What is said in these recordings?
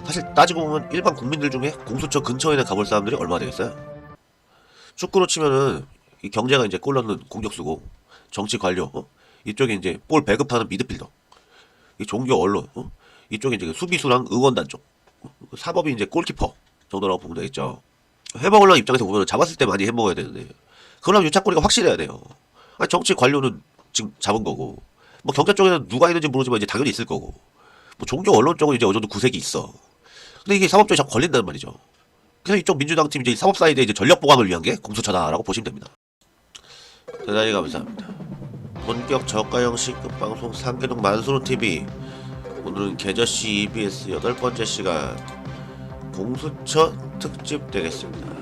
사실 따지고 보면 일반 국민들 중에 공수처 근처에는 가볼 사람들이 얼마나 되겠어요? 축구로 치면은 이 경제가 이제 골 넣는 공격수고, 정치 관료, 이쪽에 이제 볼 배급하는 미드필더, 이 종교 언론, 이쪽에 이제 수비수랑 응원단 쪽, 사법이 이제 골키퍼 정도라고 보면 되겠죠. 해먹 언론 입장에서 보면 잡았을 때 많이 해먹어야 되는데, 그러려면 유착거리가 확실해야 돼요. 아니, 정치 관료는 지금 잡은 거고, 뭐 경제 쪽에는 누가 있는지 모르지만 이제 당연히 있을 거고, 뭐 종교 언론 쪽은 이제 어느 정도 구색이 있어. 근데 이게 사법 쪽에 자꾸 걸린다는 말이죠. 그래서 이쪽 민주당 팀 이제 사법 사이드에 이제 전력 보강을 위한 게 공수처다라고 보시면 됩니다. 대단히 감사합니다. 본격 저가형 C급 방송 상계동 만수르 TV. 오늘은 개저씨 EBS 8번째 시간 공수처 특집 되겠습니다.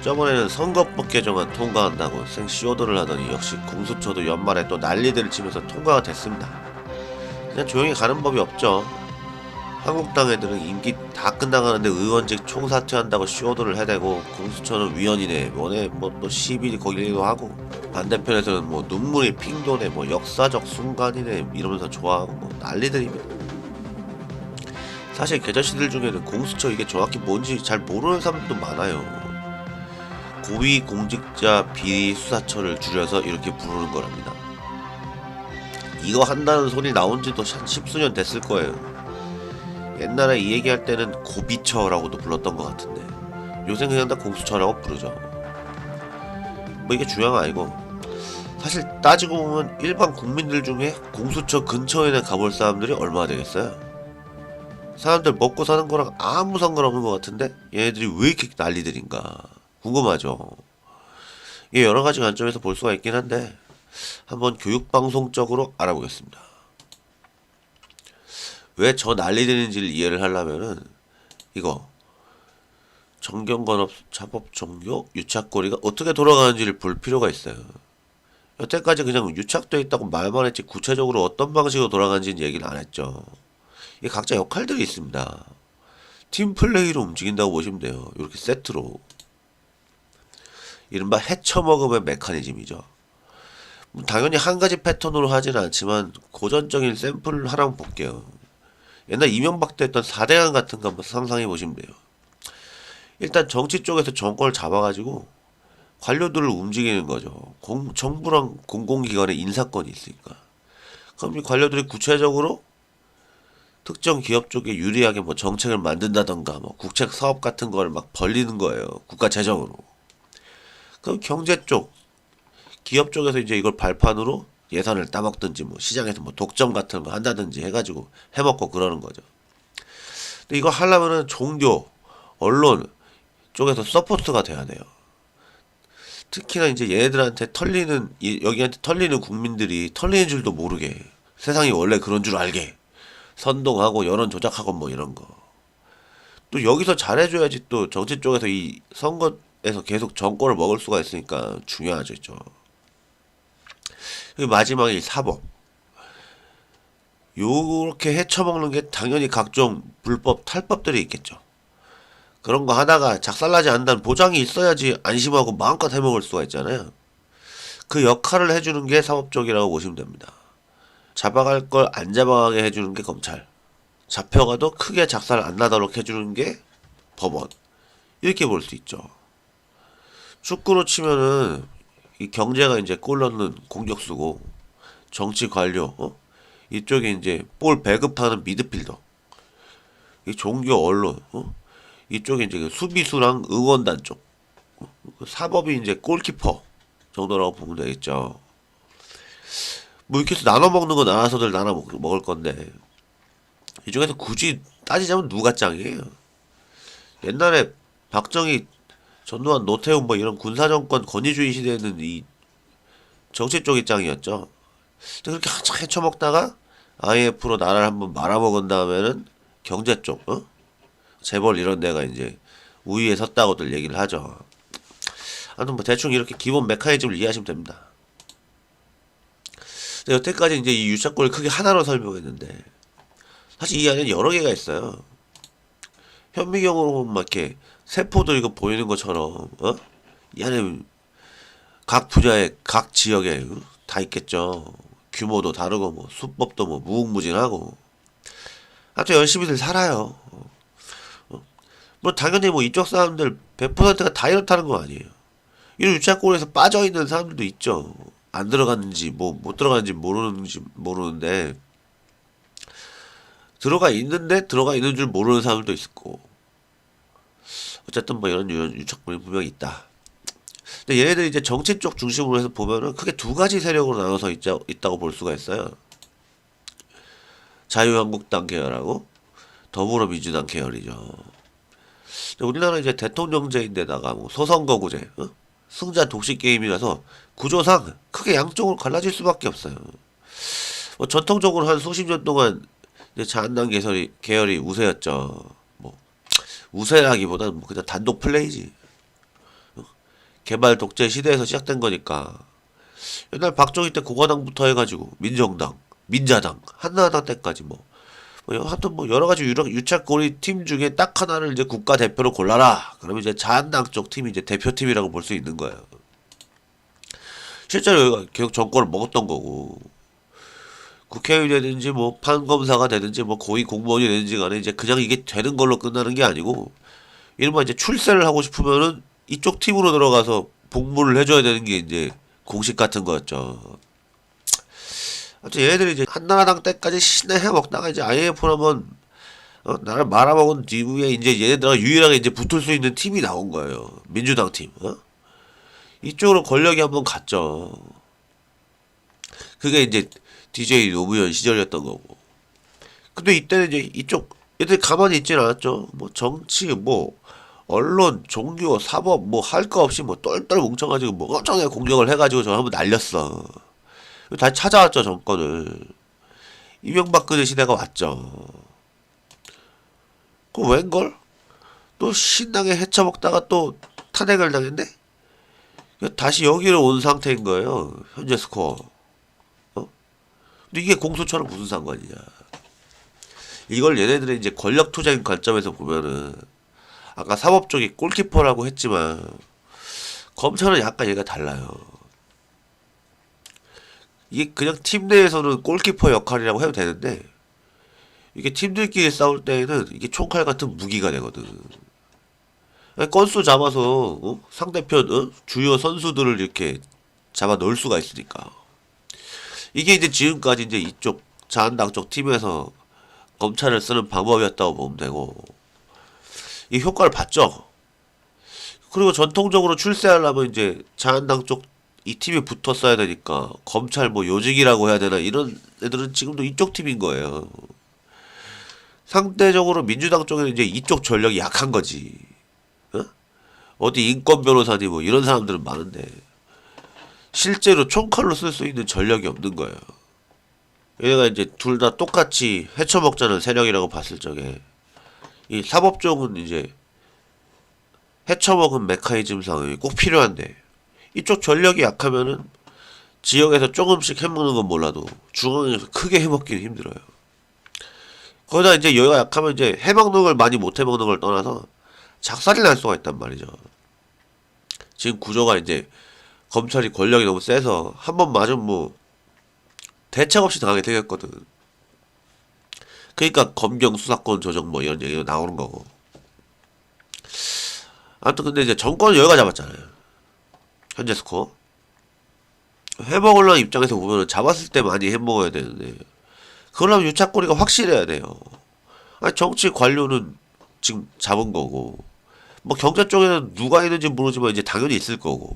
저번에는 선거법 개정안 통과한다고 생시오더를 하더니 역시 공수처도 연말에 또 난리들을 치면서 통과가 됐습니다. 그냥 조용히 가는 법이 없죠. 한국당 애들은 임기 다 끝나가는데 의원직 총사퇴한다고 쇼도를 해대고, 공수처는 위헌이네 뭐네 뭐 또 시비리 거기기도 하고, 반대편에서는 뭐 눈물이 핑도네 뭐 역사적 순간이네 이러면서 좋아하고 뭐 난리들입니다. 사실 계저씨들 중에는 공수처 이게 정확히 뭔지 잘 모르는 사람들도 많아요. 고위공직자 비리 수사처를 줄여서 이렇게 부르는 거랍니다. 이거 한다는 소리 나온 지도 한 십수년 됐을 거예요. 옛날에 이 얘기할 때는 고비처라고도 불렀던 것 같은데, 요새 그냥 다 공수처라고 부르죠. 뭐 이게 중요한 거 아니고, 사실 따지고 보면 일반 국민들 중에 공수처 근처에는 가볼 사람들이 얼마나 되겠어요? 사람들 먹고 사는 거랑 아무 상관없는 것 같은데 얘네들이 왜 이렇게 난리들인가 궁금하죠. 이게 여러 가지 관점에서 볼 수가 있긴 한데, 한번 교육방송적으로 알아보겠습니다. 왜 저 난리되는지를 이해를 하려면은 이거 정경건업 자법 종교 유착고리가 어떻게 돌아가는지를 볼 필요가 있어요. 여태까지 그냥 유착돼 있다고 말만 했지 구체적으로 어떤 방식으로 돌아가는지는 얘기를 안 했죠. 이게 각자 역할들이 있습니다. 팀플레이로 움직인다고 보시면 돼요. 이렇게 세트로. 이른바 헤쳐먹음의 메커니즘이죠. 당연히 한 가지 패턴으로 하지는 않지만 고전적인 샘플을 하나 볼게요. 옛날 이명박 때 했던 4대강 같은 거 한번 상상해 보시면 돼요. 일단 정치 쪽에서 정권을 잡아가지고 관료들을 움직이는 거죠. 정부랑 공공기관의 인사권이 있으니까. 그럼 이 관료들이 구체적으로 특정 기업 쪽에 유리하게 뭐 정책을 만든다던가 뭐 국책 사업 같은 걸 막 벌리는 거예요. 국가 재정으로. 그럼 경제 쪽, 기업 쪽에서 이제 이걸 발판으로 예산을 따먹든지 뭐 시장에서 뭐 독점 같은 거 한다든지 해가지고 해먹고 그러는 거죠. 근데 이거 하려면은 종교, 언론 쪽에서 서포트가 돼야 돼요. 특히나 이제 얘네들한테 여기한테 털리는 국민들이 털리는 줄도 모르게, 세상이 원래 그런 줄 알게 선동하고 여론 조작하고 뭐 이런 거. 또 여기서 잘해줘야지 또 정치 쪽에서 이 선거에서 계속 정권을 먹을 수가 있으니까 중요하죠. 그리고 마지막에 이 사법. 요렇게 헤쳐먹는 게 당연히 각종 불법 탈법들이 있겠죠. 그런 거 하다가 작살나지 않는다는 보장이 있어야지 안심하고 마음껏 해먹을 수가 있잖아요. 그 역할을 해주는 게 사법 쪽이라고 보시면 됩니다. 잡아갈 걸 안 잡아가게 해주는 게 검찰, 잡혀가도 크게 작살 안 나도록 해주는 게 법원, 이렇게 볼 수 있죠. 축구로 치면은 이 경제가 이제 골 넣는 공격수고, 정치 관료, 이쪽에 이제 볼 배급하는 미드필더, 이 종교 언론, 이쪽에 이제 그 수비수랑 응원단 쪽, 사법이 이제 골키퍼 정도라고 보면 되겠죠. 뭐 이렇게 해서 나눠 먹는 건 알아서들 먹을 건데, 이 중에서 굳이 따지자면 누가 짱이에요? 옛날에 박정희, 전두환, 노태우 뭐 이런 군사정권 권위주의 시대에는 이 정치 쪽이 짱이었죠. 근데 그렇게 한참 헤쳐먹다가 IMF로 나라를 한번 말아먹은 다음에는 경제 쪽, 재벌 이런 데가 이제 우위에 섰다고들 얘기를 하죠. 아무튼 뭐 대충 이렇게 기본 메커니즘을 이해하시면 됩니다. 근데 여태까지 이제 이 유착골을 크게 하나로 설명했는데, 사실 이 안에는 여러 개가 있어요. 현미경으로 보면 막 이렇게 세포들 이거 보이는 것처럼, 이 안에 각 분야에 각 지역에 다 있겠죠. 규모도 다르고 뭐 수법도 뭐 무궁무진하고. 아주 열심히들 살아요. 뭐 당연히 뭐 이쪽 사람들 100%가 다 이렇다는 거 아니에요. 이런 유착골에서 빠져있는 사람들도 있죠. 안 들어갔는지 뭐 못 들어갔는지 모르는데 들어가 있는데 들어가 있는 줄 모르는 사람들도 있고, 어쨌든 뭐 이런 유착골이 분명히 있다. 근데 얘네들이 이제 정치 쪽 중심으로 해서 보면은 크게 두 가지 세력으로 나눠서 있다고 볼 수가 있어요. 자유한국당 계열하고 더불어민주당 계열이죠. 우리나라 이제 대통령제인데다가 뭐 소선거구제, 승자 독식 게임이라서 구조상 크게 양쪽으로 갈라질 수밖에 없어요. 뭐 전통적으로 한 수십 년 동안 이제 자한당 계열이 우세였죠. 뭐 우세라기보다는 뭐 그냥 단독 플레이지. 개발 독재 시대에서 시작된 거니까. 옛날 박정희 때 공화당부터 해가지고 민정당, 민자당, 한나라당 때까지 하여튼 뭐 여러 가지 유착고리 팀 중에 딱 하나를 이제 국가 대표로 골라라. 그러면 이제 자한당 쪽 팀이 이제 대표팀이라고 볼 수 있는 거예요. 실제로 여기가 계속 정권을 먹었던 거고, 국회의원이 되든지 뭐 판검사가 되든지 뭐 고위 공무원이 되든지 간에 이제 그냥 이게 되는 걸로 끝나는 게 아니고, 이른바 이제 출세를 하고 싶으면은 이쪽 팀으로 들어가서 복무를 해줘야 되는 게 이제 공식 같은 거였죠. 아무튼 얘네들이 이제 한나라당 때까지 신내 해먹다가 이제 IMF 한번 나를 말아먹은 이후에 이제 얘네들과 유일하게 이제 붙을 수 있는 팀이 나온 거예요. 민주당 팀. 이쪽으로 권력이 한번 갔죠. 그게 이제 DJ 노무현 시절이었던 거고. 근데 이때는 이제 이쪽 얘들 가만히 있진 않았죠. 뭐 정치, 뭐 언론, 종교, 사법 뭐 할 거 없이 뭐 똘똘 뭉쳐가지고 뭐 엄청나게 공격을 해가지고 저 한번 날렸어. 다시 찾아왔죠, 정권을. 이명박근혜 시대가 왔죠. 그 웬걸? 또 신나게 헤쳐먹다가 또 탄핵을 당했네? 다시 여기로 온 상태인 거예요, 현재 스코어. 근데 이게 공수처랑 무슨 상관이냐. 이걸 얘네들의 이제 권력 투쟁 관점에서 보면은, 아까 사법 쪽이 골키퍼라고 했지만, 검찰은 약간 얘가 달라요. 이게 그냥 팀 내에서는 골키퍼 역할이라고 해도 되는데, 이게 팀들끼리 싸울 때에는 이게 총칼 같은 무기가 되거든. 건수 잡아서 상대편 주요 선수들을 이렇게 잡아 넣을 수가 있으니까. 이게 이제 지금까지 이제 이쪽 자한당 쪽 팀에서 검찰을 쓰는 방법이었다고 보면 되고, 이 효과를 봤죠. 그리고 전통적으로 출세하려면 이제 자한당 쪽 이 팀이 붙었어야 되니까 검찰 뭐 요직이라고 해야 되나, 이런 애들은 지금도 이쪽 팀인 거예요. 상대적으로 민주당 쪽에는 이제 이쪽 전력이 약한 거지. 어디 인권 변호사니 뭐 이런 사람들은 많은데 실제로 총칼로 쓸 수 있는 전력이 없는 거예요. 얘가 이제 둘 다 똑같이 헤쳐먹자는 세력이라고 봤을 적에, 이 사법 쪽은 이제 헤쳐먹은 메커니즘상이 꼭 필요한데, 이쪽 전력이 약하면은 지역에서 조금씩 해먹는 건 몰라도 중앙에서 크게 해먹기는 힘들어요. 거기다 이제 여기가 약하면 이제 해먹는 걸 많이 못 해먹는 걸 떠나서 작살이 날 수가 있단 말이죠. 지금 구조가 이제 검찰이 권력이 너무 세서 한 번 맞으면 뭐 대책 없이 당하게 되겠거든. 그러니까 검경 수사권 조정 뭐 이런 얘기가 나오는 거고. 아무튼 근데 이제 정권은 여기가 잡았잖아요. 현재 스코어. 해먹으려는 입장에서 보면 잡았을 때 많이 해먹어야 되는데, 그러려면 유착고리가 확실해야 돼요. 아니 정치 관료는 지금 잡은 거고, 뭐 경제 쪽에는 누가 있는지 모르지만 이제 당연히 있을 거고,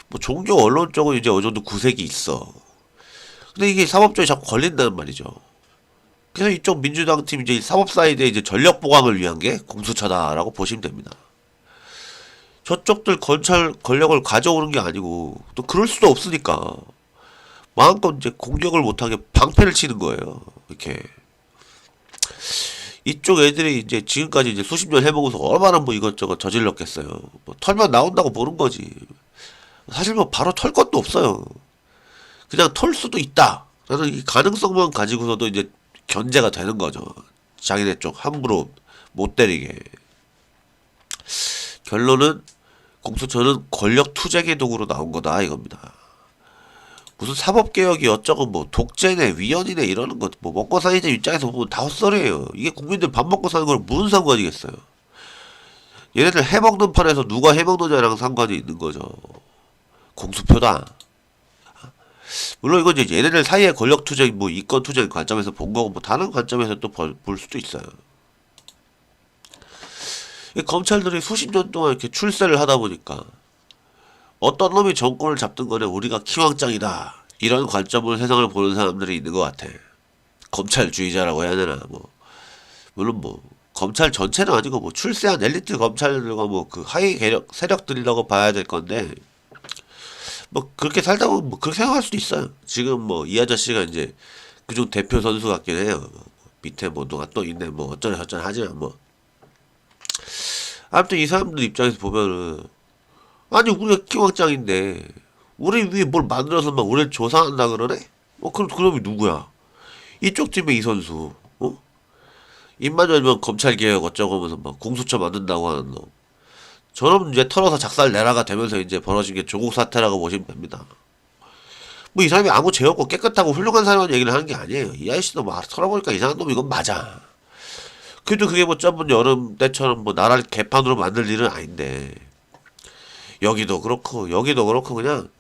뭐 종교 언론 쪽은 이제 어느 정도 구색이 있어. 근데 이게 사법 쪽에 자꾸 걸린다는 말이죠. 그래서 이쪽 민주당 팀 이제 사법 사이드에 이제 전력 보강을 위한 게 공수처다라고 보시면 됩니다. 저쪽들 검찰 권력을 가져오는 게 아니고 또 그럴 수도 없으니까 마음껏 이제 공격을 못하게 방패를 치는 거예요. 이렇게 이쪽 애들이 이제 지금까지 이제 수십 년 해보고서 얼마나 뭐 이것저것 저질렀겠어요. 뭐 털면 나온다고 보는 거지. 사실 뭐 바로 털 것도 없어요. 그냥 털 수도 있다 라는 이 가능성만 가지고서도 이제 견제가 되는 거죠. 자기네 쪽 함부로 못 때리게. 결론은 공수처는 권력 투쟁의 도구로 나온 거다 이겁니다. 무슨 사법개혁이 어쩌고 뭐 독재네 위헌이네 이러는 것 뭐 먹고 사니자 입장에서 보면 다 헛소리예요. 이게 국민들 밥 먹고 사는 걸 무슨 상관이겠어요. 얘네들 해먹는 판에서 누가 해먹느냐랑 상관이 있는 거죠. 공수표다. 물론 이건 이제 얘네들 사이의 권력 투쟁, 뭐 이권 투쟁 관점에서 본 거고 뭐 다른 관점에서 또 볼 수도 있어요. 검찰들이 수십 년 동안 이렇게 출세를 하다 보니까 어떤 놈이 정권을 잡든 간에 우리가 키왕짱이다 이런 관점으로 세상을 보는 사람들이 있는 것 같아. 검찰주의자라고 해야 되나 뭐 물론 뭐 검찰 전체는 아니고 뭐 출세한 엘리트 검찰들과 뭐 그 하위 세력들이라고 봐야 될 건데 뭐 그렇게 살다 보면 뭐 그렇게 생각할 수도 있어요. 지금 뭐 이 아저씨가 이제 그중 대표 선수 같긴 해요. 밑에 뭐 누가 또 있네 뭐 어쩌네 저쩌네 하지만 뭐 아무튼 이 사람들 입장에서 보면은 아니 우리가 키왕짱인데 우리 위에 뭘 만들어서 막 우리를 조사한다 그러네? 그럼 그놈이 누구야? 이쪽 팀의 이 선수 입만 열면 검찰개혁 어쩌고 하면서 막 공수처 만든다고 하는 놈 저놈 이제 털어서 작살 내라가 되면서 이제 벌어진 게 조국 사태라고 보시면 됩니다. 뭐 이 사람이 아무 죄 없고 깨끗하고 훌륭한 사람한 얘기를 하는 게 아니에요. 이 아저씨도 막 털어보니까 이상한 놈 이건 맞아. 그래도 그게 뭐 전번 여름 때처럼 뭐 나라를 개판으로 만들 일은 아닌데 여기도 그렇고 여기도 그렇고 그냥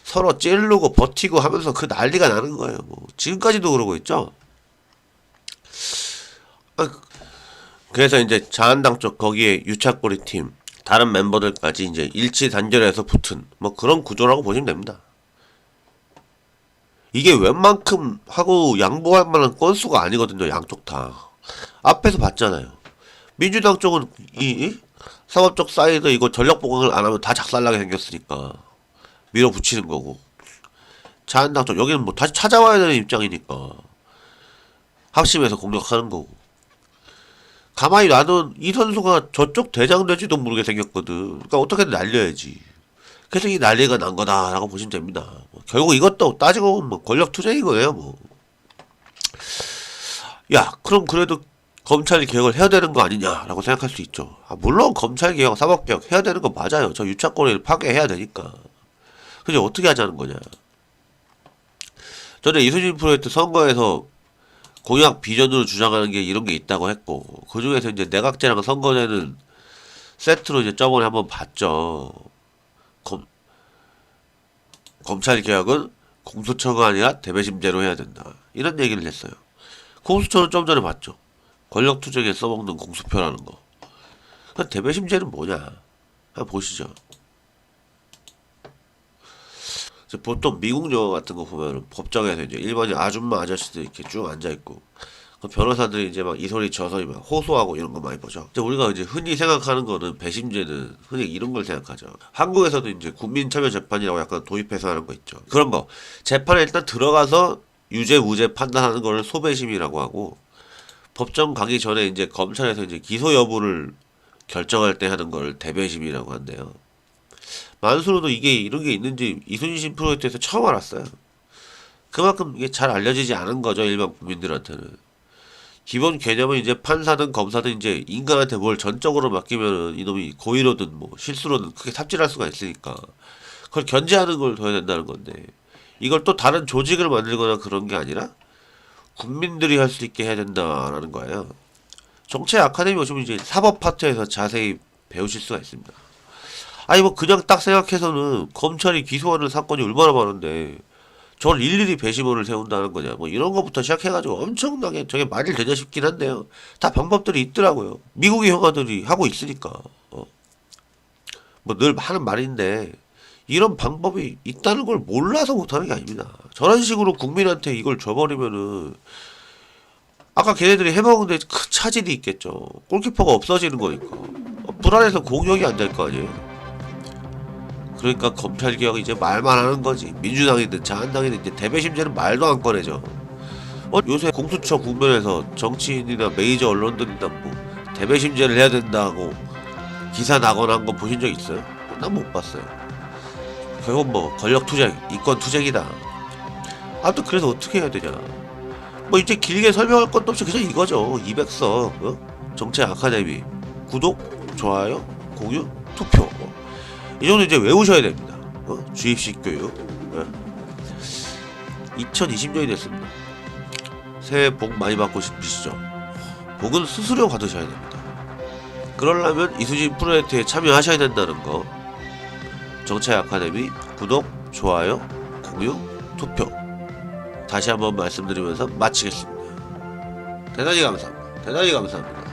서로 찌르고 버티고 하면서 그 난리가 나는 거예요. 뭐 지금까지도 그러고 있죠. 그래서 이제 자한당 쪽 거기에 유착고리 팀 다른 멤버들까지 이제 일치 단결해서 붙은 뭐 그런 구조라고 보시면 됩니다. 이게 웬만큼 하고 양보할 만한 건수가 아니거든요. 양쪽 다. 앞에서 봤잖아요. 민주당 쪽은 이 사법적 사이드 이거 전력 보강을 안 하면 다 작살나게 생겼으니까 밀어붙이는 거고 자한당 쪽 여기는 뭐 다시 찾아와야 되는 입장이니까 합심해서 공격하는 거고 가만히 놔둔 이 선수가 저쪽 대장 될지도 모르게 생겼거든. 그러니까 어떻게든 날려야지. 그래서 이 난리가 난 거다라고 보시면 됩니다. 뭐 결국 이것도 따지고 보면 뭐 권력 투쟁인 거예요. 뭐. 야, 그럼 그래도 검찰 개혁을 해야 되는 거 아니냐라고 생각할 수 있죠. 물론 검찰 개혁, 사법 개혁 해야 되는 거 맞아요. 저 유착권을 파괴해야 되니까. 그죠? 어떻게 하자는 거냐. 전에 이수진 프로젝트 선거에서 공약 비전으로 주장하는 게 이런 게 있다고 했고 그 중에서 이제 내각제랑 선거제는 세트로 이제 저번에 한번 봤죠. 검찰 개혁은 공수처가 아니라 대배심제로 해야 된다. 이런 얘기를 했어요. 공수처는 좀 전에 봤죠. 권력 투쟁에 써먹는 공수표라는 거. 대배심제는 뭐냐? 한번 보시죠. 보통 미국 영화 같은 거 보면 법정에서 이제 일반인 아줌마 아저씨들 이렇게 쭉 앉아있고 변호사들이 이제 막 이 소리 저 소리 막 호소하고 이런 거 많이 보죠. 이제 우리가 이제 흔히 생각하는 거는 배심제는 흔히 이런 걸 생각하죠. 한국에서도 이제 국민참여재판이라고 약간 도입해서 하는 거 있죠. 그런 거 재판에 일단 들어가서 유죄 무죄 판단하는 거를 소배심이라고 하고 법정 가기 전에 이제 검찰에서 이제 기소 여부를 결정할 때 하는 걸 대배심이라고 한대요. 만수로도 이게 이런 게 있는지 이순신 프로젝트에서 처음 알았어요. 그만큼 이게 잘 알려지지 않은 거죠, 일반 국민들한테는. 기본 개념은 이제 판사든 검사든 이제 인간한테 뭘 전적으로 맡기면은 이놈이 고의로든 뭐 실수로든 크게 삽질할 수가 있으니까 그걸 견제하는 걸 둬야 된다는 건데 이걸 또 다른 조직을 만들거나 그런 게 아니라 국민들이 할 수 있게 해야 된다라는 거예요. 정치 아카데미 오시면 이제 사법 파트에서 자세히 배우실 수가 있습니다. 아니 뭐 그냥 딱 생각해서는 검찰이 기소하는 사건이 얼마나 많은데 저걸 일일이 배심원을 세운다는 거냐 뭐 이런 거부터 시작해가지고 엄청나게 저게 말이 되냐 싶긴 한데요. 다 방법들이 있더라고요. 미국의 형아들이 하고 있으니까 뭐 늘 하는 말인데 이런 방법이 있다는 걸 몰라서 못하는 게 아닙니다. 저런 식으로 국민한테 이걸 줘버리면은 아까 걔네들이 해먹은데 큰 차질이 있겠죠. 골키퍼가 없어지는 거니까 불안해서 공격이 안 될 거 아니에요. 그러니까 검찰개혁이 이제 말만 하는 거지. 민주당이든 자한당이든 이제 대배심제는 말도 안 꺼내죠. 요새 공수처 국면에서 정치인이나 메이저 언론들이나 뭐 대배심제를 해야 된다고 기사 나거나 한 거 보신 적 있어요? 난 못 봤어요. 결국 뭐 권력투쟁, 이권투쟁이다. 아무튼 그래서 어떻게 해야 되냐. 뭐 이제 길게 설명할 것도 없이 그냥 이거죠. 200석 정치 아카데미 구독, 좋아요, 공유, 투표 이 정도 이제 외우셔야 됩니다. 주입식 교육. 2020년이 됐습니다. 새해 복 많이 받고 싶으시죠? 복은 스스로 받으셔야 됩니다. 그러려면 이수진 프로젝트에 참여하셔야 된다는 거. 정차의 아카데미 구독, 좋아요, 공유, 투표 다시 한번 말씀드리면서 마치겠습니다. 대단히 감사합니다. 대단히 감사합니다.